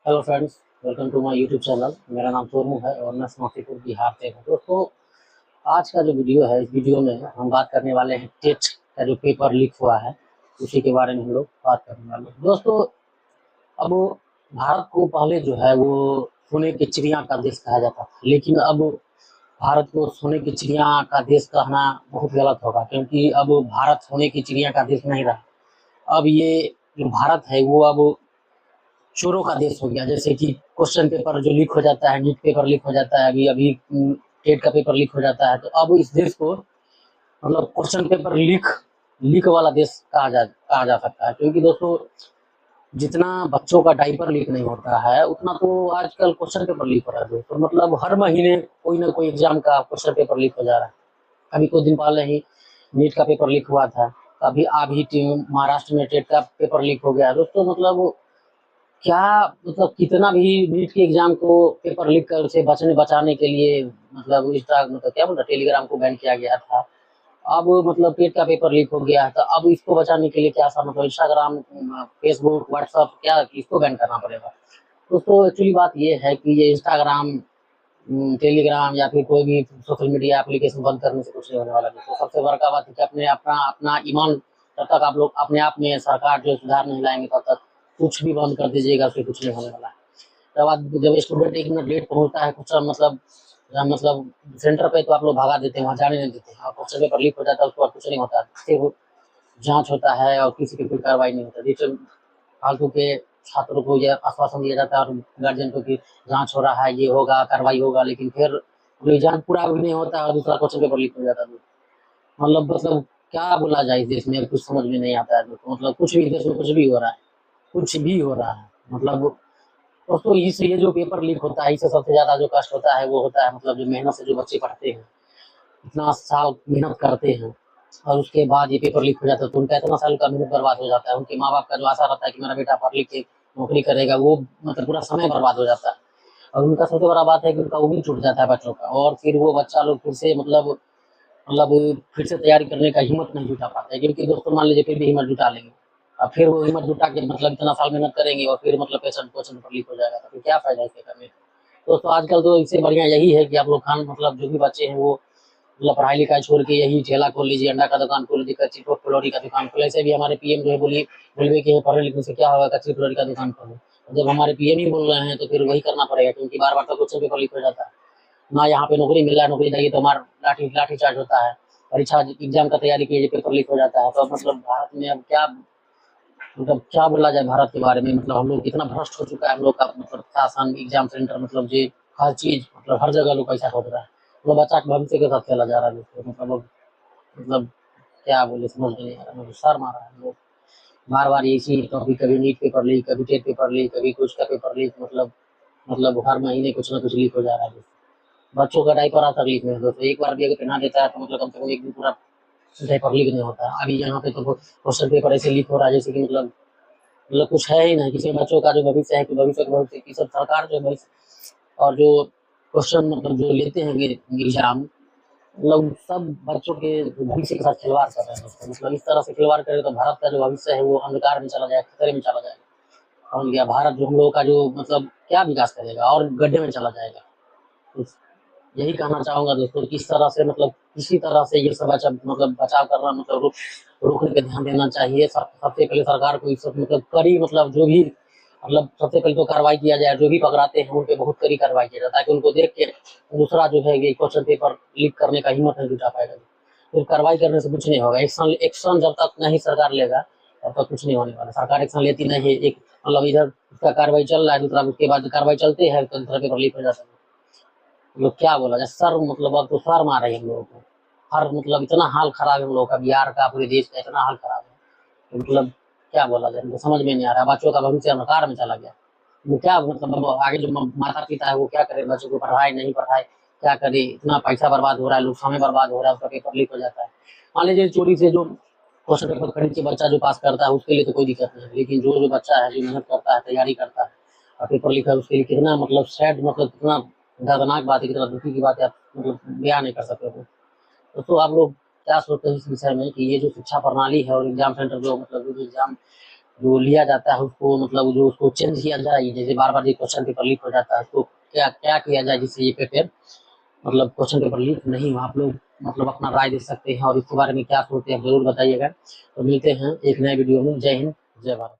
Hello friends, welcome to my YouTube channel. मेरा नाम सोनू है और मैं समस्तीपुर बिहार से हूँ। दोस्तों, आज का जो वीडियो है, इस वीडियो में हम बात करने वाले हैं टेट का जो पेपर लीक हुआ है, उसी के बारे में हम लोग बात करने वाले हैं। दोस्तों, अब भारत को पहले जो है वो सोने की चिड़िया का देश कहा जाता था, लेकिन अब भारत को सोने की चिड़िया का देश कहना बहुत गलत होगा, क्योंकि अब भारत सोने की चिड़िया का देश नहीं रहा। अब ये जो भारत है वो अब चोरों का देश हो गया। जैसे कि क्वेश्चन पेपर जो लीक हो जाता है, नीट पेपर लीक हो जाता है, अभी अभी टेट का पेपर लीक हो जाता है, तो अब इस देश को मतलब क्वेश्चन पेपर लीक लीक वाला देश कहा जा सकता है। क्योंकि दोस्तों, जितना बच्चों का डायपर लीक नहीं होता है, उतना तो आजकल क्वेश्चन पेपर लीक हो रहा है दोस्तों। मतलब हर महीने कोई ना कोई एग्जाम का क्वेश्चन पेपर लीक हो जा रहा है। अभी कुछ दिन पहले ही नीट का पेपर लीक हुआ था। अभी महाराष्ट्र में टेट का पेपर लीक हो गया दोस्तों। मतलब क्या, मतलब कितना भी नीट के एग्जाम को पेपर लीक कर से बचाने के लिए मतलब इंस्टा मतलब क्या बोलता टेलीग्राम को बैन किया गया था। अब मतलब टेट का पेपर लीक हो गया है, तो अब इसको बचाने के लिए क्या सा मतलब इंस्टाग्राम, फेसबुक, व्हाट्सअप, क्या इसको बैन करना पड़ेगा। दोस्तों, एक्चुअली बात ये है कि ये इंस्टाग्राम, टेलीग्राम या फिर कोई भी सोशल मीडिया एप्लीकेशन बंद करने से कुछ नहीं होने वाला। दोस्तों, सबसे बड़का बात है कि अपने अपना अपना ईमान, तब तक आप लोग अपने आप में सरकार जो सुधार नहीं लाएंगे, तब तक कुछ भी बंद कर दीजिएगा, उससे कुछ नहीं होने वाला है। तब बाद जब स्टूडेंट 1 मिनट लेट पहुंचता है कुछ मतलब सेंटर पे, तो आप लोग भगा देते हैं, वहाँ जाने नहीं देते हैं, और क्वेश्चन पेपर लीक हो जाता है, उसके बाद कुछ नहीं होता है, सिर्फ जांच होता है और किसी की कोई कार्रवाई नहीं होती। जिससे फालतू के छात्रों को यह आश्वासन दिया जाता है और गार्जियन को कि जांच हो रहा है, ये होगा, कार्रवाई होगा, लेकिन फिर जो एग्जाम पूरा भी नहीं होता है और दूसरा क्वेश्चन पेपर लीक हो जाता है। मतलब क्या बोला जाए, इस देश में कुछ समझ में नहीं आता है दोस्तों। मतलब कुछ भी देश में कुछ भी हो रहा है, कुछ भी हो रहा है। मतलब दोस्तों, इस ये जो पेपर लीक होता है, इससे सबसे ज्यादा जो कष्ट होता है वो होता है मतलब जो मेहनत से जो बच्चे पढ़ते हैं, इतना साल मेहनत करते हैं, और उसके बाद ये पेपर लीक हो जाता है, तो उनका इतना साल का मेहनत बर्बाद हो जाता है। उनके माँ बाप का जो आशा रहता है कि मेरा बेटा पढ़ लिख के नौकरी करेगा, वो मतलब पूरा समय बर्बाद हो जाता है। और उनका सबसे बड़ा बात है कि उनका उम्मीद टूट जाता है बच्चों का, और फिर वो बच्चा लोग फिर से मतलब फिर से तैयारी करने का हिम्मत नहीं जुटा पाता है। क्योंकि दोस्तों, मान लीजिए फिर भी हिम्मत जुटा लेंगे, और फिर वो हिम्मत जुटा के मतलब इतना साल मेहनत करेंगे, और फिर मतलब पेशेंट क्वेश्चन पेपर लीक हो जाएगा, तो फिर क्या फायदा इसके करने का। दोस्तों, आजकल तो इससे बढ़िया यही है कि आप लोग खान मतलब जो भी बच्चे हैं वो मतलब पढ़ाई लिखाई छोड़ के यही ठेला खोल लीजिए, अंडा का दुकान खोल लीजिए, कच्ची फुलौरी का दुकान खोले। ऐसे भी हमारे पीएम जो है बोलिए कि पढ़ने लिखने से क्या होगा, कच्ची फुलौरी का दुकान खोलो। जब हमारे पीएम ही बोल रहे हैं तो फिर वही करना पड़ेगा, क्योंकि बार बार तो क्वेश्चन पेपर लीक हो जाता है ना। यहाँ पे नौकरी मिल रहा है, नौकरी चाहिए तो हमारा लाठी लाठी चार्ज होता है। परीक्षा एग्जाम का तैयारी कीजिए, पेपर लीक हो जाता है। तो मतलब भारत में अब क्या, मतलब क्या बोला जाए भारत के बारे में। मतलब हम लोग कितना भ्रष्ट हो चुका है हम लोग का मतलब शासन, एग्जाम सेंटर, मतलब जी हर चीज, मतलब हर जगह लोग पैसा खोद रहा है। मतलब बच्चा के भविष्य के साथ खेला जा रहा है दोस्तों। मतलब क्या बोले, समझ में नहीं आ रहा, मुझे शर्म आ रहा है। लोग बार बार इसी टॉपिक, कभी नीट पेपर लीक, कभी टेट पेपर लीक, कभी कुछ का पेपर लीक, मतलब हर महीने कुछ ना कुछ लीक हो जा रहा है दोस्तों। बच्चों का डायपर आता लीक नहीं दोस्तों, एक बार भी अगर पहना देता है तो मतलब कम से कम एक दिन पूरा डायपर लीक नहीं होता है। अभी यहाँ पे तो क्वेश्चन पेपर ऐसे लीक हो रहा है जैसे कि मतलब कुछ है ही नहीं। किसी बच्चों का जो भविष्य है कि भविष्य की सब सरकार जो भविष्य और जो क्वेश्चन मतलब जो लेते हैं एग्जाम, मतलब सब बच्चों के भविष्य के साथ खिलवाड़ कर रहे हैं दोस्तों। मतलब इस तरह से खिलवाड़ करें तो भारत का जो भविष्य है वो अंधकार में चला जाएगा, खतरे में चला जाएगा। और क्या, भारत जो हम लोगों का जो मतलब क्या विकास करेगा, और गड्ढे में चला जाएगा। तो यही कहना चाहूंगा दोस्तों, किस तरह से मतलब किसी तरह से ये सब मतलब बचाव करना, मतलब रोकने पे ध्यान देना चाहिए। सबसे पहले सरकार को इस सब मतलब कड़ी, मतलब जो भी मतलब सबसे पहले तो कार्रवाई किया जाए, जो भी पकड़ाते हैं उन पे बहुत कड़ी कार्रवाई किया जाए, ताकि उनको देख के दूसरा जो है ये क्वेश्चन पेपर लीक करने का हिम्मत नहीं जुटा पाएगा। फिर कार्रवाई करने से कुछ नहीं होगा। एक्शन एक्शन जब तक नहीं सरकार लेगा, तब तक कुछ नहीं होने वाला। सरकार एक्शन लेती नहीं है, एक मतलब इधर उसका कार्रवाई चल रहा है, दूसरा उसके बाद कार्रवाई चलते है तो दूसरा पेपर लीक हो जाता है। मतलब क्या बोला जाए, सर मतलब अब तो शर्म आ रही है हम लोगों को। हर मतलब इतना हाल खराब है हम लोगों का, बिहार का, पूरे देश का इतना हाल खराब है, तो मतलब क्या बोला जाए, मुझे समझ में नहीं आ रहा। बच्चों का भविष्य अंधकार में चला गया। वो क्या मतलब अब आगे जो माता पिता है वो क्या करे, बच्चों को पढ़ाए नहीं पढ़ाए, क्या करे। इतना पैसा बर्बाद हो रहा है, लोग समय बर्बाद हो रहा है, उसका पेपर लीक हो जाता है। मान लीजिए चोरी से जो क्वेश्चन पेपर खरीद के बच्चा जो पास करता है उसके लिए तो कोई दिक्कत नहीं है, लेकिन जो जो बच्चा है जो मेहनत करता है, तैयारी करता है और पेपर लीक है, उसके लिए कितना मतलब सैड, मतलब कितना दर्दनाक बात है, कितना दुखी की बात है, आप मतलब बयान नहीं कर सकते हो। तो आप लोग क्या सोचते हैं इस विषय में कि ये जो शिक्षा प्रणाली है और एग्जाम सेंटर जो मतलब जो एग्जाम जो लिया जाता है उसको मतलब जो उसको चेंज किया जाए, जैसे बार बार ये क्वेश्चन पेपर लीक हो जाता है तो क्या क्या किया जाए जिससे ये पेपर मतलब क्वेश्चन पेपर लीक नहीं हो। आप लोग मतलब अपना राय दे सकते हैं और इसके बारे में क्या सोचते हैं जरूर बताइएगा। तो मिलते हैं एक नए वीडियो में। जय हिंद, जय भारत।